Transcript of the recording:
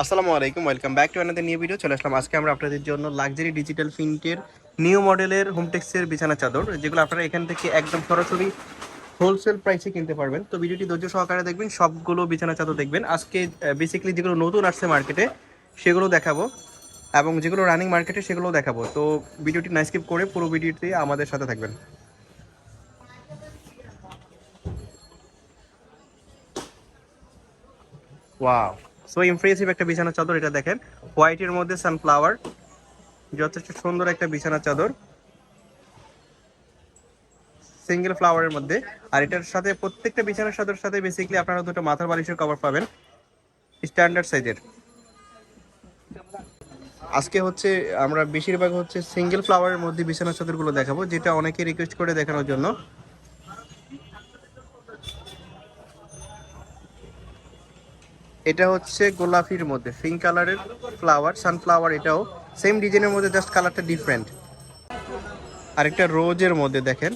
আসসালামু আলাইকুম, welcome back to another new video. চলে আসলাম আজকে আমরা আপনাদের জন্য লাক্সারি ডিজিটাল প্রিন্টের নিউ মডেলের হোমটেক্সের বিছানা চাদর, যেগুলো আপনারা এখান থেকে একদম সরাসরি হোলসেল প্রাইসে কিনতে পারবেন। তো ভিডিওটি ধৈর্য সহকারে দেখবেন, সবগুলো বিছানা চাদর দেখবেন। আজকে বেসিক্যালি যেগুলো নতুন আসছে মার্কেটে সেগুলো দেখাবো, এবং যেগুলো রানিং মার্কেটে সেগুলো দেখাবো। তো ভিডিওটি না স্কিপ করে পুরো ভিডিওটি আমাদের সাথে থাকবেন। ওয়াও, সো ইমপ্রেসিভ একটা বিছানা চাদর। এটা দেখেন, হোয়াইটের মধ্যে সানফ্লাওয়ার, যথেষ্ট সুন্দর একটা বিছানা চাদর, সিঙ্গেল ফ্লাওয়ারের মধ্যে। আর এটার সাথে প্রত্যেকটা বিছানার চাদরের সাথে বেসিক্যালি আপনারা দুটো মাথার বালিশের কভার পাবেন, স্ট্যান্ডার্ড সাইজের। আজকে হচ্ছে আমরা বেশিরভাগ হচ্ছে সিঙ্গেল ফ্লাওয়ারের মধ্যে বিছানার চাদরগুলো দেখাবো, যেটা অনেকে রিকোয়েস্ট করে দেখানোর জন্য। এটা হচ্ছে গোলাপির মধ্যে পিঙ্ক কালারের ফ্লাওয়ার, সানফ্লাওয়ার। এটাও সেম ডিজাইনের মধ্যে, জাস্ট কালারটা ডিফারেন্ট। আরেকটা রোজের মধ্যে দেখেন,